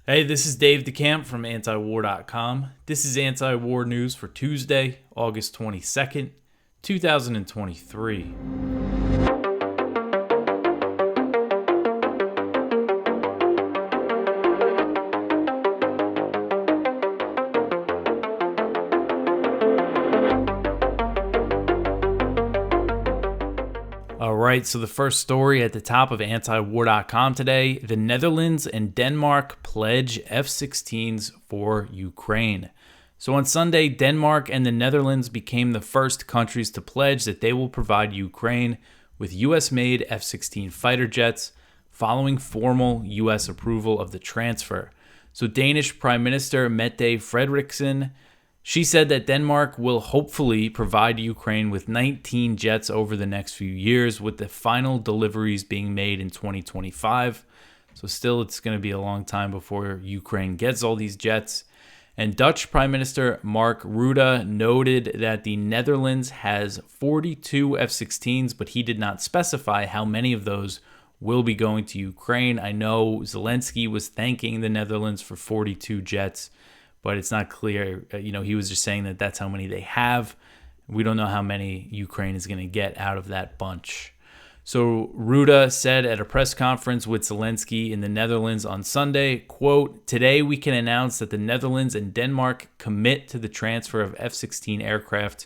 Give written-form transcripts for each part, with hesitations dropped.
Hey, this is Dave DeCamp from antiwar.com. This is anti-war news for Tuesday, August 22nd, 2023. All right, so the first story at the top of antiwar.com today, the Netherlands and Denmark pledge F-16s for Ukraine. So on Sunday, Denmark and the Netherlands became the first countries to pledge that they will provide Ukraine with U.S.-made F-16 fighter jets following formal U.S. approval of the transfer. So Danish Prime Minister Mette Frederiksen, she said that Denmark will hopefully provide Ukraine with 19 jets over the next few years, with the final deliveries being made in 2025. So still, it's going to be a long time before Ukraine gets all these jets. And Dutch Prime Minister Mark Rutte noted that the Netherlands has 42 F-16s, but he did not specify how many of those will be going to Ukraine. I know Zelensky was thanking the Netherlands for 42 jets, but it's not clear. He was just saying that that's how many they have. We don't know how many Ukraine is going to get out of that bunch. So Rutte said at a press conference with Zelensky in the Netherlands on Sunday, quote, "Today we can announce that the Netherlands and Denmark commit to the transfer of F-16 aircraft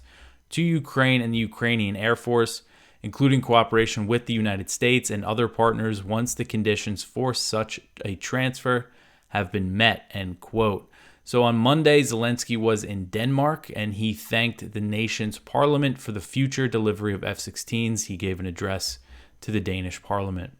to Ukraine and the Ukrainian Air Force, including cooperation with the United States and other partners once the conditions for such a transfer have been met," end quote. So on Monday, Zelensky was in Denmark, and he thanked the nation's parliament for the future delivery of F-16s. He gave an address to the Danish parliament.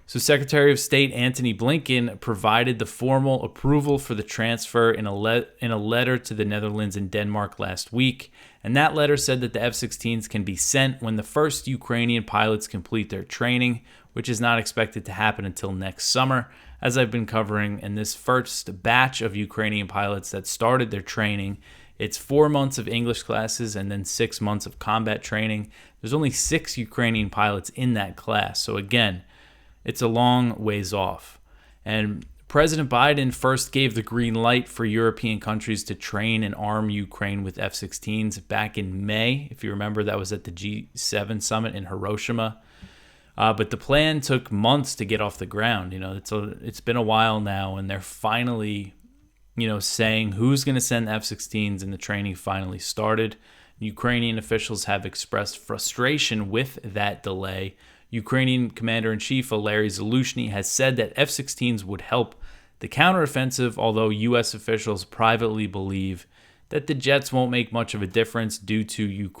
So Secretary of State Antony Blinken provided the formal approval for the transfer in a letter to the Netherlands and Denmark last week. And that letter said that the F-16s can be sent when the first Ukrainian pilots complete their training, which is not expected to happen until next summer. As I've been covering, in this first batch of Ukrainian pilots that started their training, it's 4 months of English classes and then 6 months of combat training. There's only 6 Ukrainian pilots in that class. So again, it's a long ways off. And President Biden first gave the green light for European countries to train and arm Ukraine with F-16s back in May. If you remember, that was at the G7 summit in Hiroshima. But the plan took months to get off the ground. It's been a while now, and they're finally, saying who's going to send F-16s, and the training finally started. Ukrainian officials have expressed frustration with that delay. Ukrainian Commander-in-Chief Valery Zaluzhny has said that F-16s would help the counteroffensive, although U.S. officials privately believe that the jets won't make much of a difference due to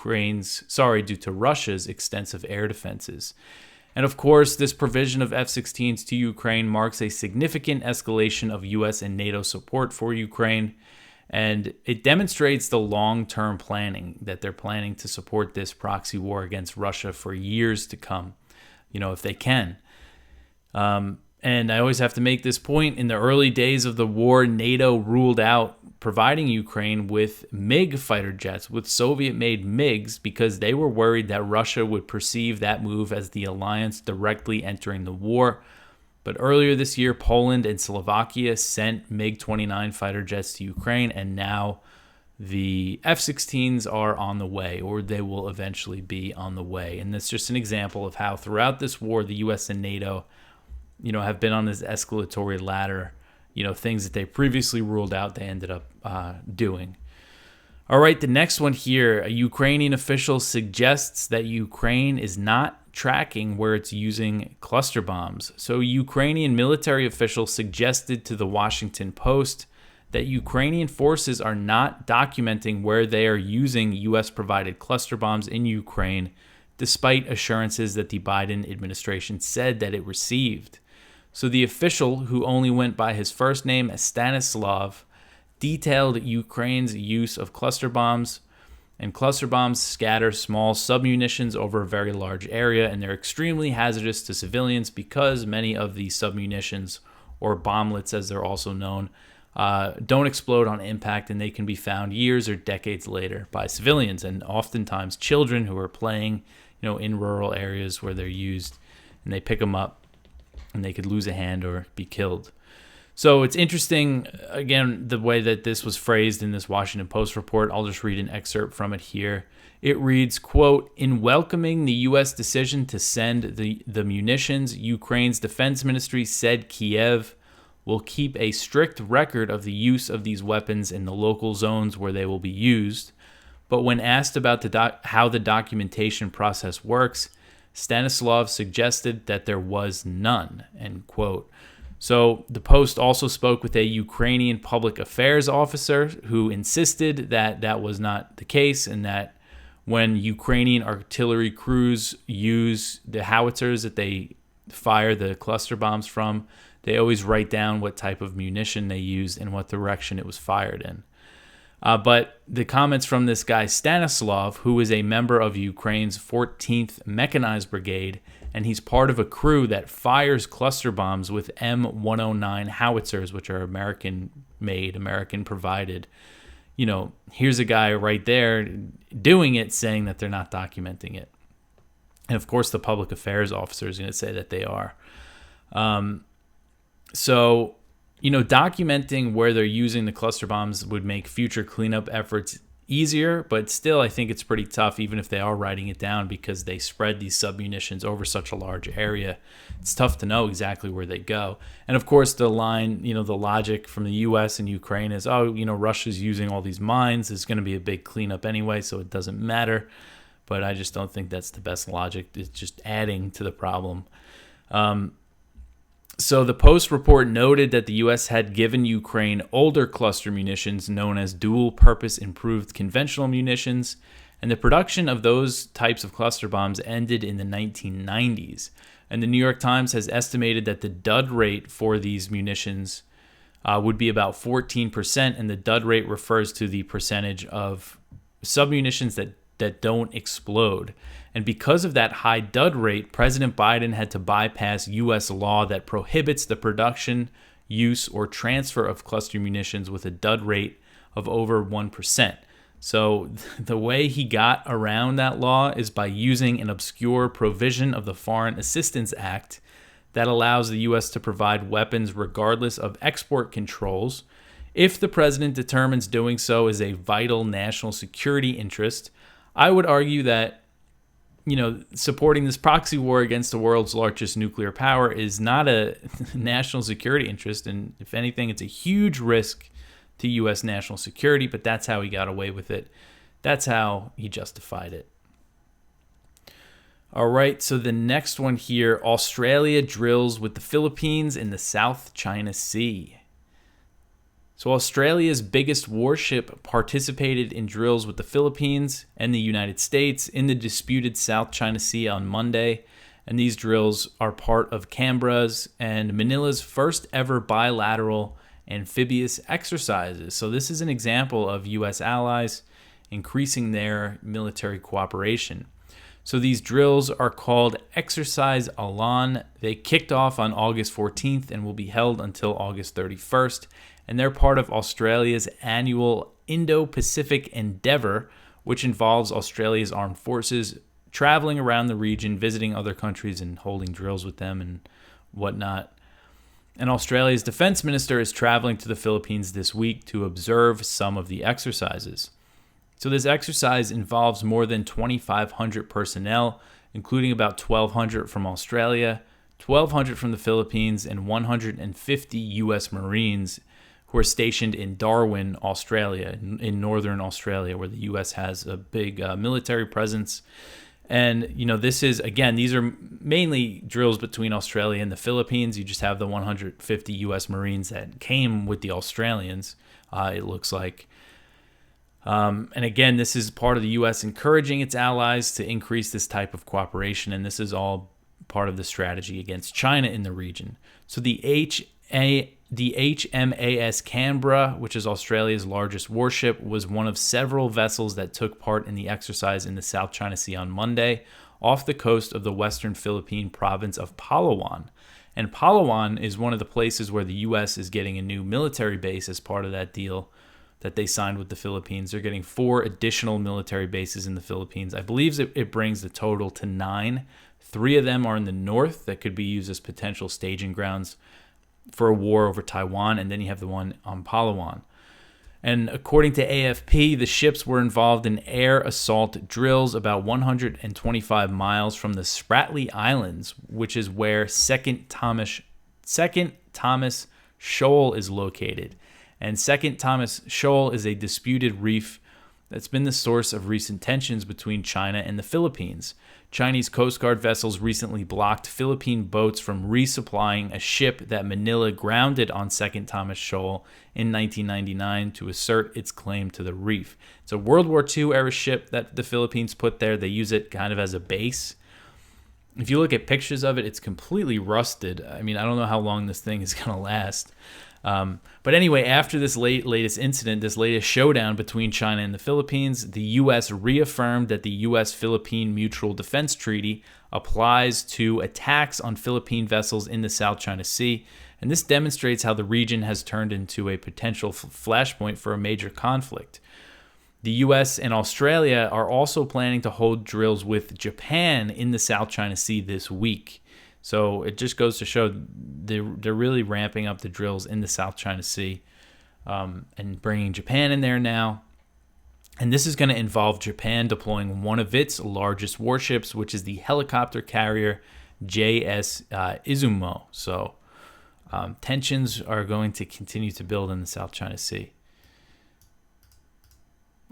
Russia's extensive air defenses. And of course, this provision of F-16s to Ukraine marks a significant escalation of U.S. and NATO support for Ukraine, and it demonstrates the long-term planning that they're planning to support this proxy war against Russia for years to come, if they can. And I always have to make this point. In the early days of the war, NATO ruled out providing Ukraine with MiG fighter jets, with Soviet-made MiGs, because they were worried that Russia would perceive that move as the alliance directly entering the war. But earlier this year, Poland and Slovakia sent MiG-29 fighter jets to Ukraine, and now the F-16s are on the way, or they will eventually be on the way. And that's just an example of how throughout this war, the U.S. and NATO have been on this escalatory ladder. Things that they previously ruled out, they ended up doing. All right, the next one here, a Ukrainian official suggests that Ukraine is not tracking where it's using cluster bombs. So Ukrainian military officials suggested to the Washington Post that Ukrainian forces are not documenting where they are using U.S.-provided cluster bombs in Ukraine, despite assurances that the Biden administration said that it received. So the official, who only went by his first name as Stanislav, detailed Ukraine's use of cluster bombs. And cluster bombs scatter small submunitions over a very large area, and they're extremely hazardous to civilians because many of these submunitions, or bomblets as they're also known, don't explode on impact, and they can be found years or decades later by civilians, and oftentimes children who are playing, in rural areas where they're used, and they pick them up, and they could lose a hand or be killed. So it's interesting, again, the way that this was phrased in this Washington Post report. I'll just read an excerpt from it here. It reads, quote, "In welcoming the U.S. decision to send the munitions, Ukraine's defense ministry said Kiev will keep a strict record of the use of these weapons in the local zones where they will be used. But when asked about how the documentation process works, Stanislav suggested that there was none," end quote. So the Post also spoke with a Ukrainian public affairs officer who insisted that that was not the case, and that when Ukrainian artillery crews use the howitzers that they fire the cluster bombs from, they always write down what type of munition they used and what direction it was fired in. But the comments from this guy Stanislav, who is a member of Ukraine's 14th Mechanized Brigade, and he's part of a crew that fires cluster bombs with M109 howitzers, which are American-made, American-provided. You know, here's a guy right there doing it, saying that they're not documenting it. And of course, the public affairs officer is going to say that they are. So, you know, documenting where they're using the cluster bombs would make future cleanup efforts easier, but still, I think it's pretty tough, even if they are writing it down, because they spread these submunitions over such a large area. It's tough to know exactly where they go. And of course, the line, you know, the logic from the U.S. and Ukraine is, oh, you know, Russia's using all these mines. There's going to be a big cleanup anyway, so it doesn't matter. But I just don't think that's the best logic. It's just adding to the problem. So the Post report noted that the U.S. had given Ukraine older cluster munitions known as dual-purpose improved conventional munitions, and the production of those types of cluster bombs ended in the 1990s. And the New York Times has estimated that the dud rate for these munitions would be about 14%, and the dud rate refers to the percentage of submunitions that don't explode. And because of that high dud rate, President Biden had to bypass U.S. law that prohibits the production, use, or transfer of cluster munitions with a dud rate of over 1%. So the way he got around that law is by using an obscure provision of the Foreign Assistance Act that allows the U.S. to provide weapons regardless of export controls if the president determines doing so is a vital national security interest. I would argue that, you know, supporting this proxy war against the world's largest nuclear power is not a national security interest. And if anything, it's a huge risk to U.S. national security, but that's how he got away with it. That's how he justified it. All right, so the next one here, Australia drills with the Philippines in the South China Sea. So Australia's biggest warship participated in drills with the Philippines and the United States in the disputed South China Sea on Monday, and these drills are part of Canberra's and Manila's first ever bilateral amphibious exercises. So this is an example of U.S. allies increasing their military cooperation. So these drills are called Exercise Alan. They kicked off on August 14th and will be held until August 31st. And they're part of Australia's annual Indo-Pacific Endeavour, which involves Australia's armed forces traveling around the region, visiting other countries and holding drills with them and whatnot. And Australia's defense minister is traveling to the Philippines this week to observe some of the exercises. So this exercise involves more than 2,500 personnel, including about 1,200 from Australia, 1,200 from the Philippines, and 150 U.S. Marines who are stationed in Darwin, Australia, in northern Australia, where the U.S. has a big military presence. And, you know, this is, again, these are mainly drills between Australia and the Philippines. You just have the 150 U.S. Marines that came with the Australians, it looks like. And again, this is part of the U.S. encouraging its allies to increase this type of cooperation, and this is all part of the strategy against China in the region. So the HMAS Canberra, which is Australia's largest warship, was one of several vessels that took part in the exercise in the South China Sea on Monday, off the coast of the western Philippine province of Palawan. And Palawan is one of the places where the U.S. is getting a new military base as part of that deal that they signed with the Philippines. They're getting 4 additional military bases in the Philippines. I believe it brings the total to 9. 3 of them are in the north that could be used as potential staging grounds for a war over Taiwan, and then you have the one on Palawan. And according to AFP, the ships were involved in air assault drills about 125 miles from the Spratly Islands, which is where Second Thomas Shoal is located. And Second Thomas Shoal is a disputed reef that's been the source of recent tensions between China and the Philippines. Chinese Coast Guard vessels recently blocked Philippine boats from resupplying a ship that Manila grounded on Second Thomas Shoal in 1999 to assert its claim to the reef. It's a World War II era ship that the Philippines put there. They use it kind of as a base. If you look at pictures of it, it's completely rusted. I mean, I don't know how long this thing is going to last. But anyway, after this latest incident, this latest showdown between China and the Philippines, the U.S. reaffirmed that the U.S.-Philippine Mutual Defense Treaty applies to attacks on Philippine vessels in the South China Sea. And this demonstrates how the region has turned into a potential flashpoint for a major conflict. The U.S. and Australia are also planning to hold drills with Japan in the South China Sea this week. So it just goes to show they're really ramping up the drills in the South China Sea and bringing Japan in there now. And this is going to involve Japan deploying one of its largest warships, which is the helicopter carrier JS Izumo. So tensions are going to continue to build in the South China Sea.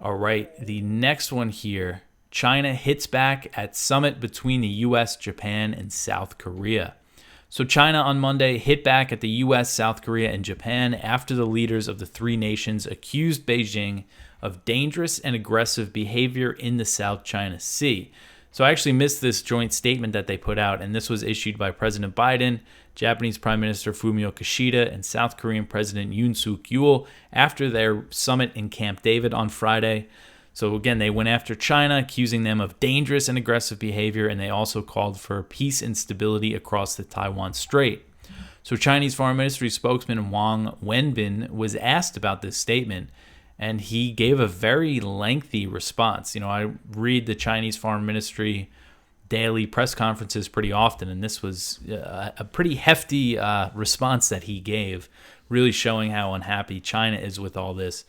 All right, the next one here. China hits back at summit between the U.S., Japan, and South Korea. So China on Monday hit back at the U.S., South Korea, and Japan after the leaders of the three nations accused Beijing of dangerous and aggressive behavior in the South China Sea. So I actually missed this joint statement that they put out, and this was issued by President Biden, Japanese Prime Minister Fumio Kishida, and South Korean President Yoon Suk-yeol after their summit in Camp David on Friday. So again, they went after China, accusing them of dangerous and aggressive behavior, and they also called for peace and stability across the Taiwan Strait. So Chinese Foreign Ministry spokesman Wang Wenbin was asked about this statement, and he gave a very lengthy response. You know, I read the Chinese Foreign Ministry daily press conferences pretty often, and this was a pretty hefty response that he gave, really showing how unhappy China is with all this.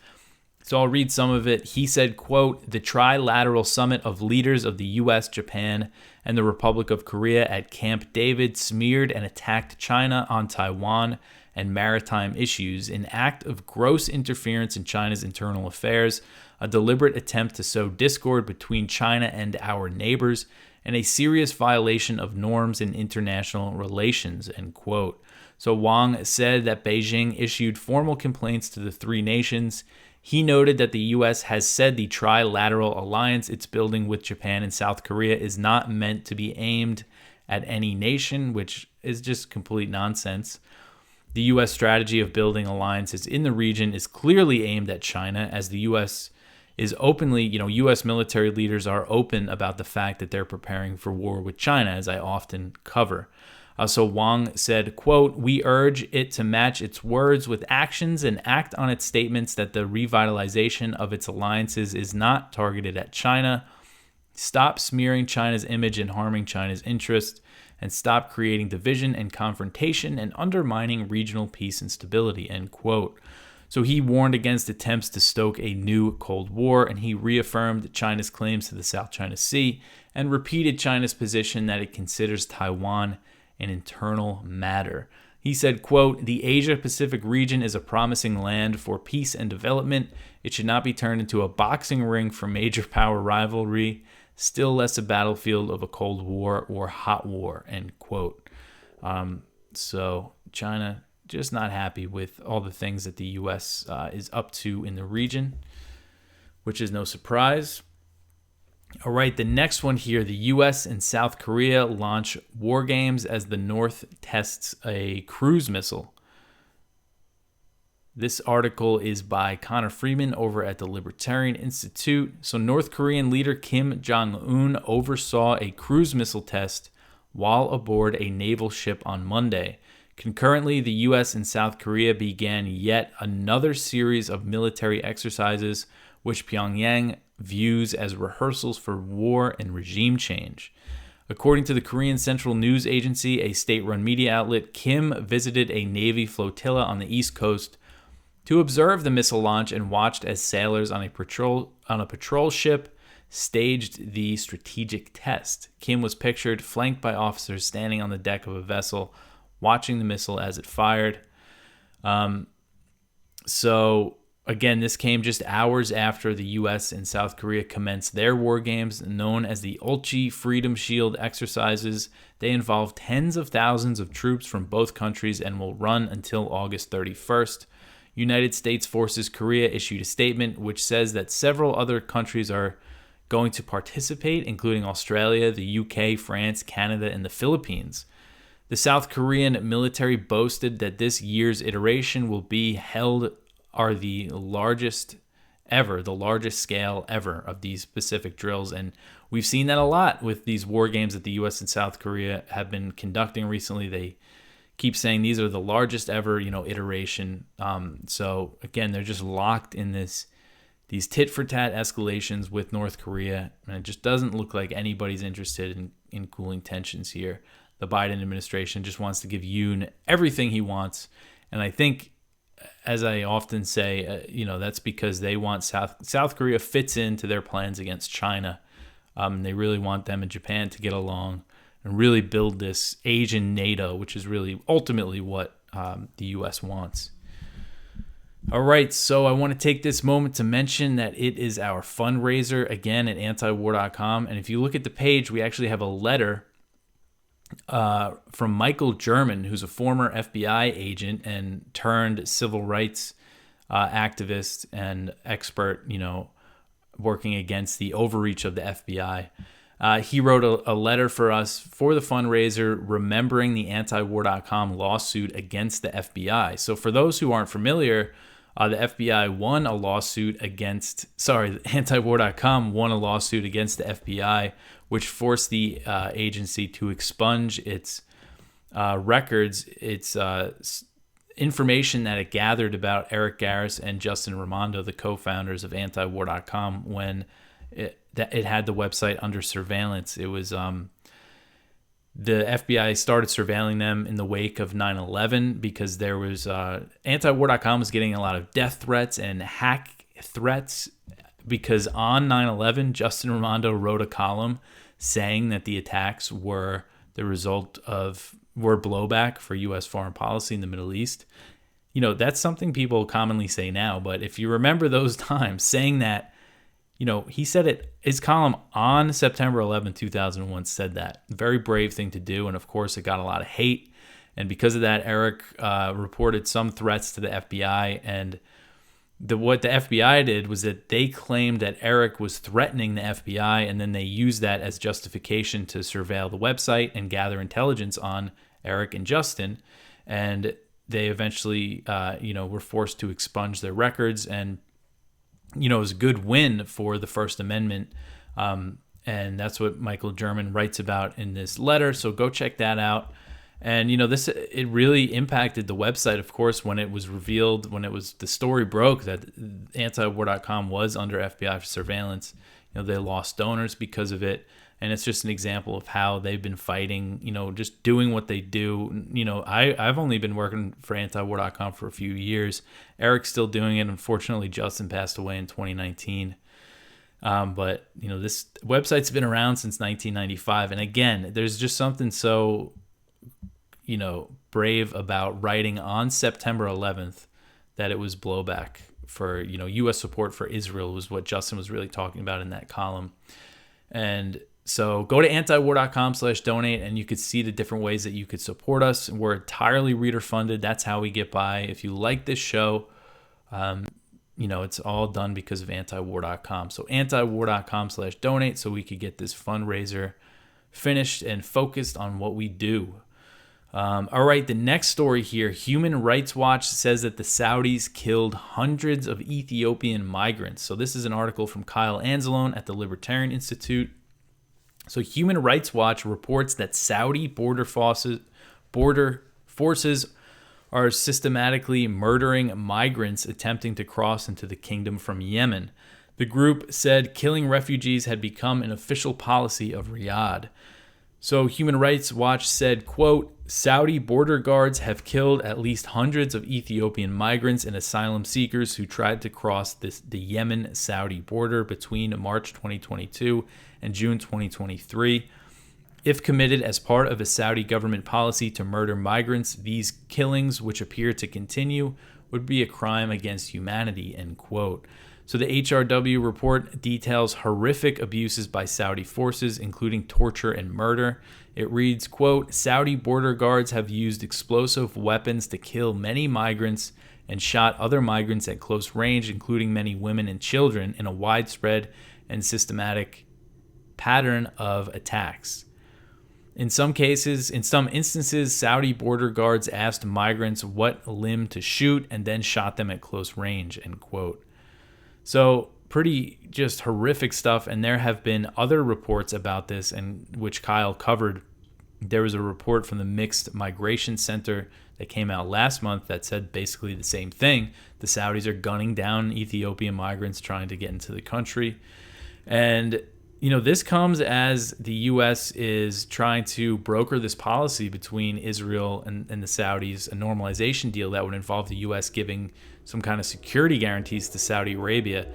So I'll read some of it. He said, quote, "The trilateral summit of leaders of the U.S., Japan, and the Republic of Korea at Camp David smeared and attacked China on Taiwan and maritime issues, an act of gross interference in China's internal affairs, a deliberate attempt to sow discord between China and our neighbors, and a serious violation of norms in international relations," end quote. So Wang said that Beijing issued formal complaints to the three nations. He noted that the U.S. has said the trilateral alliance it's building with Japan and South Korea is not meant to be aimed at any nation, which is just complete nonsense. The U.S. strategy of building alliances in the region is clearly aimed at China, as the U.S. is openly, U.S. military leaders are open about the fact that they're preparing for war with China, as I often cover. So Wang said, quote, "We urge it to match its words with actions and act on its statements that the revitalization of its alliances is not targeted at China. Stop smearing China's image and harming China's interests, and stop creating division and confrontation and undermining regional peace and stability," end quote. So he warned against attempts to stoke a new Cold War, and he reaffirmed China's claims to the South China Sea and repeated China's position that it considers Taiwan an internal matter. He said, quote, "The Asia-Pacific region is a promising land for peace and development. It should not be turned into a boxing ring for major power rivalry, still less a battlefield of a Cold War or hot war," end quote. So China just not happy with all the things that the U.S. Is up to in the region, which is no surprise. All right, the next one here, the U.S. and South Korea launch war games as the North tests a cruise missile. This article is by Connor Freeman over at the Libertarian Institute. So North Korean leader Kim Jong-un oversaw a cruise missile test while aboard a naval ship on Monday. Concurrently, the U.S. and South Korea began yet another series of military exercises, which Pyongyang views as rehearsals for war and regime change. According to the Korean Central News Agency, a state-run media outlet, Kim visited a Navy flotilla on the East Coast to observe the missile launch and watched as sailors on a patrol ship staged the strategic test. Kim was pictured flanked by officers standing on the deck of a vessel, watching the missile as it fired. So again, this came just hours after the U.S. and South Korea commenced their war games, known as the Ulchi Freedom Shield exercises. They involve tens of thousands of troops from both countries and will run until August 31st. United States Forces Korea issued a statement which says that several other countries are going to participate, including Australia, the UK, France, Canada, and the Philippines. The South Korean military boasted that this year's iteration will be held are the largest scale ever of these specific drills. And we've seen that a lot with these war games that the U.S. and South Korea have been conducting recently. They keep saying these are the largest ever, iteration. So again, they're just locked in these tit-for-tat escalations with North Korea, and it just doesn't look like anybody's interested in cooling tensions here. The Biden administration just wants to give Yoon everything he wants, and I think, as I often say, that's because they want South Korea fits into their plans against China. They really want them and Japan to get along and really build this Asian NATO, which is really ultimately what the U.S. wants. All right, so I want to take this moment to mention that it is our fundraiser, again, at antiwar.com. And if you look at the page, we actually have a letter from Michael German, who's a former FBI agent and turned civil rights activist and expert, working against the overreach of the FBI. He wrote a letter for us for the fundraiser, remembering the antiwar.com lawsuit against the FBI. So for those who aren't familiar, the FBI won a lawsuit antiwar.com won a lawsuit against the FBI, which forced the agency to expunge its records, its information that it gathered about Eric Garris and Justin Raimondo, the co-founders of antiwar.com, when it had the website under surveillance. It was the FBI started surveilling them in the wake of 9/11 because there was antiwar.com was getting a lot of death threats and hack threats because on 9/11 Justin Raimondo wrote a column saying that the attacks were the result of blowback for U.S. foreign policy in the Middle East. That's something people commonly say now, but if you remember those times saying that, he said it, his column on September 11, 2001 said that. Very brave thing to do, and of course it got a lot of hate. And because of that, Eric reported some threats to the FBI, and what the FBI did was that they claimed that Eric was threatening the FBI, and then they used that as justification to surveil the website and gather intelligence on Eric and Justin. And they eventually, were forced to expunge their records, and it was a good win for the First Amendment. And that's what Michael German writes about in this letter. So go check that out. And, it really impacted the website, of course, when it was revealed, the story broke that antiwar.com was under FBI surveillance. They lost donors because of it. And it's just an example of how they've been fighting, just doing what they do. I've only been working for antiwar.com for a few years. Eric's still doing it. Unfortunately, Justin passed away in 2019. But, this website's been around since 1995. And again, there's just something so, brave about writing on September 11th that it was blowback for, U.S. support for Israel was what Justin was really talking about in that column. And so go to antiwar.com/donate, and you could see the different ways that you could support us. We're entirely reader funded. That's how we get by. If you like this show, it's all done because of antiwar.com. So antiwar.com/donate so we could get this fundraiser finished and focused on what we do. All right, the next story here. Human Rights Watch says that the Saudis killed hundreds of Ethiopian migrants. So this is an article from Kyle Anzalone at the Libertarian Institute. So Human Rights Watch reports that Saudi border forces are systematically murdering migrants attempting to cross into the kingdom from Yemen. The group said killing refugees had become an official policy of Riyadh. So Human Rights Watch said, quote, Saudi border guards have killed at least hundreds of Ethiopian migrants and asylum seekers who tried to cross the Yemen-Saudi border between March 2022 and June 2023. If committed as part of a Saudi government policy to murder migrants, these killings, which appear to continue, would be a crime against humanity, end quote. So the HRW report details horrific abuses by Saudi forces, including torture and murder. It reads, quote, Saudi border guards have used explosive weapons to kill many migrants and shot other migrants at close range, including many women and children, in a widespread and systematic pattern of attacks. In some instances, Saudi border guards asked migrants what limb to shoot and then shot them at close range, end quote. So pretty just horrific stuff. And there have been other reports about this, and which Kyle covered. There was a report from the Mixed Migration Center that came out last month that said basically the same thing. The Saudis are gunning down Ethiopian migrants trying to get into the country. And, you know, this comes as the U.S. is trying to broker this policy between Israel and the Saudis, a normalization deal that would involve the U.S. giving some kind of security guarantees to Saudi Arabia.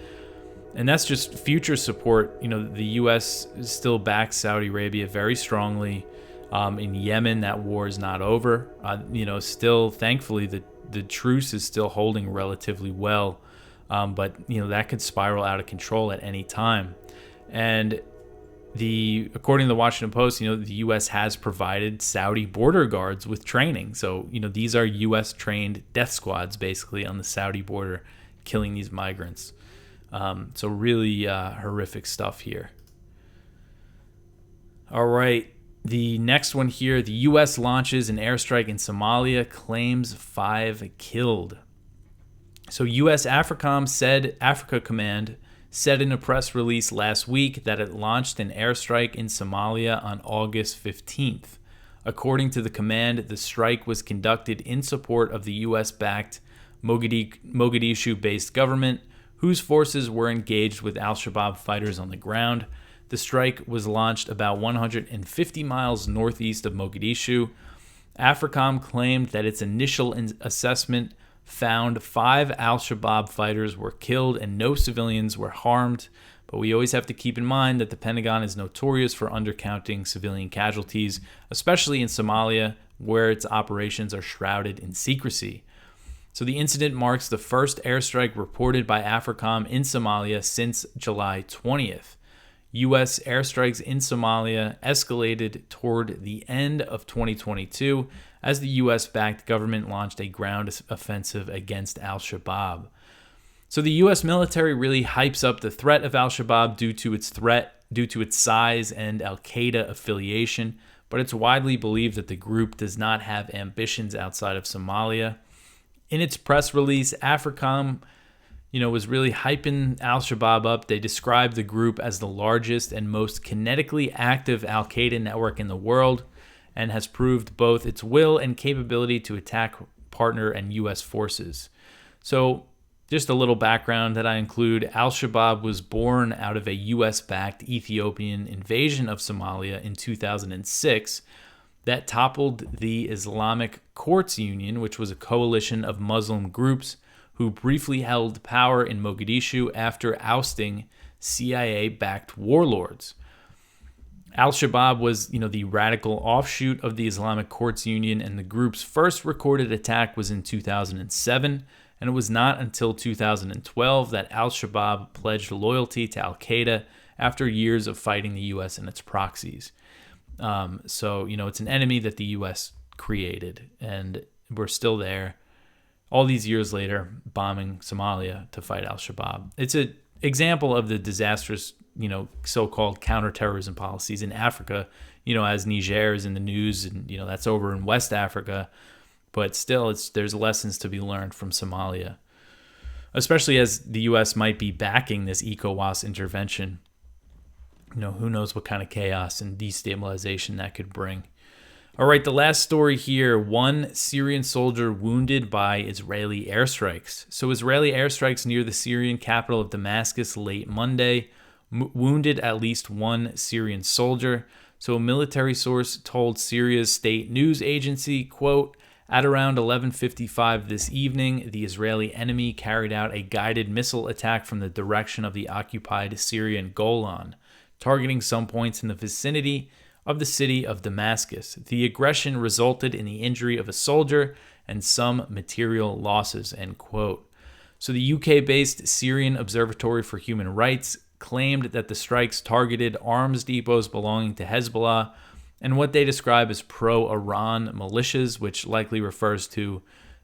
And that's just future support. You know, the U.S. still backs Saudi Arabia very strongly. In Yemen, that war is not over. Still, thankfully, the truce is still holding relatively well. But, you know, that could spiral out of control at any time. And according to the Washington Post, you know, the U.S. has provided Saudi border guards with training. So, you know, these are U.S. trained death squads basically on the Saudi border killing these migrants. So really horrific stuff here. All right. The next one here, the U.S. launches an airstrike in Somalia, claims 5 killed. So U.S. Africa Command said in a press release last week that it launched an airstrike in Somalia on August 15th. According to the command, the strike was conducted in support of the U.S.-backed Mogadishu-based government, whose forces were engaged with al-Shabaab fighters on the ground. The strike was launched about 150 miles northeast of Mogadishu. AFRICOM claimed that its initial assessment found 5 al-Shabaab fighters were killed and no civilians were harmed. But we always have to keep in mind that the Pentagon is notorious for undercounting civilian casualties, especially in Somalia, where its operations are shrouded in secrecy. So the incident marks the first airstrike reported by AFRICOM in Somalia since July 20th. U.S. airstrikes in Somalia escalated toward the end of 2022 as the U.S.-backed government launched a ground offensive against al-Shabaab. So the U.S. military really hypes up the threat of al-Shabaab due to its size and al-Qaeda affiliation, but it's widely believed that the group does not have ambitions outside of Somalia. In its press release, AFRICOM was really hyping al-Shabaab up. They described the group as the largest and most kinetically active al-Qaeda network in the world and has proved both its will and capability to attack partner and U.S. forces. So just a little background that I include, al-Shabaab was born out of a U.S.-backed Ethiopian invasion of Somalia in 2006 that toppled the Islamic Courts Union, which was a coalition of Muslim groups who briefly held power in Mogadishu after ousting CIA-backed warlords. Al-Shabaab was, the radical offshoot of the Islamic Courts Union, and the group's first recorded attack was in 2007, and it was not until 2012 that Al-Shabaab pledged loyalty to Al-Qaeda after years of fighting the U.S. and its proxies. So it's an enemy that the U.S. created, and we're still there all these years later, bombing Somalia to fight al-Shabaab. It's an example of the disastrous, so-called counterterrorism policies in Africa, as Niger is in the news, and, that's over in West Africa. But still, there's lessons to be learned from Somalia, especially as the U.S. might be backing this ECOWAS intervention. Who knows what kind of chaos and destabilization that could bring. All right, the last story here, 1 Syrian soldier wounded by Israeli airstrikes. So Israeli airstrikes near the Syrian capital of Damascus late Monday wounded at least 1 Syrian soldier. So a military source told Syria's state news agency, quote, "At around 11:55 this evening, the Israeli enemy carried out a guided missile attack from the direction of the occupied Syrian Golan, targeting some points in the vicinity of the city of Damascus. The aggression resulted in the injury of a soldier and some material losses," end quote. So the UK-based Syrian Observatory for Human Rights claimed that the strikes targeted arms depots belonging to Hezbollah and what they describe as pro-Iran militias, which likely refers to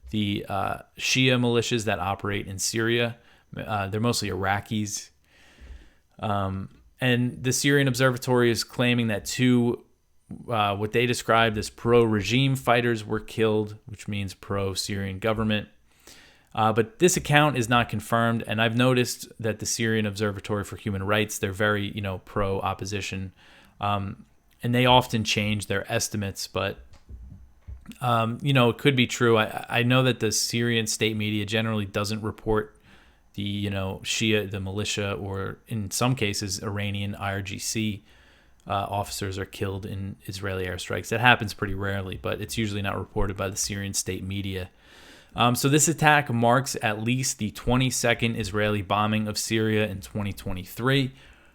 the Shia militias that operate in Syria. They're mostly Iraqis. And the Syrian Observatory is claiming that two, what they described as pro-regime fighters were killed, which means pro-Syrian government. But this account is not confirmed, and I've noticed that the Syrian Observatory for Human Rights, they're very, pro-opposition, and they often change their estimates, but, it could be true. I know that the Syrian state media generally doesn't report the, Shia, the militia, or in some cases, Iranian IRGC officers are killed in Israeli airstrikes. That happens pretty rarely, but it's usually not reported by the Syrian state media. So this attack marks at least the 22nd Israeli bombing of Syria in 2023.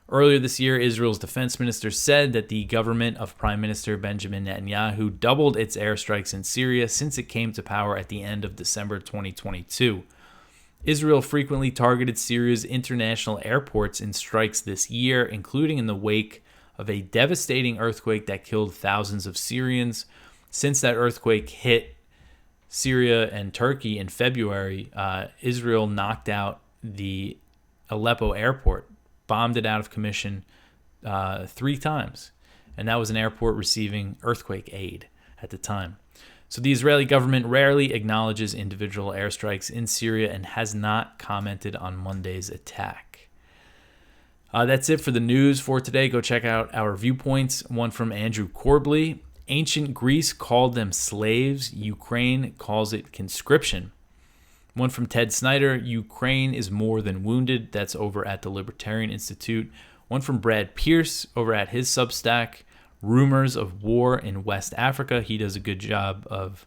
Earlier this year, Israel's defense minister said that the government of Prime Minister Benjamin Netanyahu doubled its airstrikes in Syria since it came to power at the end of December 2022. Israel frequently targeted Syria's international airports in strikes this year, including in the wake of a devastating earthquake that killed thousands of Syrians. Since that earthquake hit Syria and Turkey in February, Israel knocked out the Aleppo airport, bombed it out of commission 3 times. And that was an airport receiving earthquake aid at the time. So the Israeli government rarely acknowledges individual airstrikes in Syria and has not commented on Monday's attack. That's it for the news for today. Go check out our Viewpoints, one from Andrew Corbley. Ancient Greece called them slaves. Ukraine calls it conscription. One from Ted Snyder. Ukraine is more than wounded. That's over at the Libertarian Institute. One from Brad Pierce over at his Substack. Rumors of war in West Africa. He does a good job of,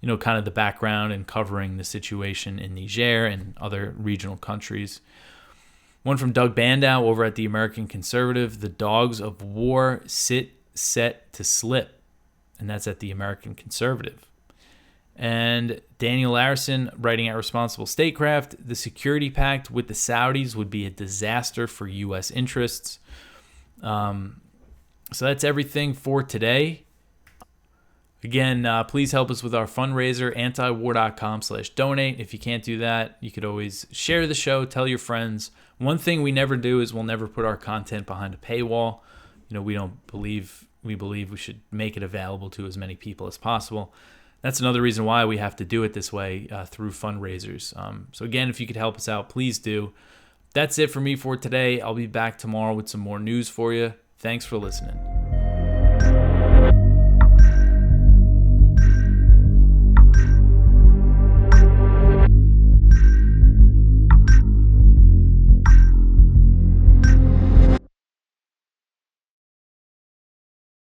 kind of the background and covering the situation in Niger and other regional countries. One from Doug Bandow over at the American Conservative. The dogs of war sit set to slip. And that's at the American Conservative. And Daniel Larison writing at Responsible Statecraft. The security pact with the Saudis would be a disaster for U.S. interests. So that's everything for today. Again, please help us with our fundraiser, antiwar.com/donate. If you can't do that, you could always share the show, tell your friends. One thing we never do is we'll never put our content behind a paywall. We believe we should make it available to as many people as possible. That's another reason why we have to do it this way through fundraisers. So again, if you could help us out, please do. That's it for me for today. I'll be back tomorrow with some more news for you. Thanks for listening.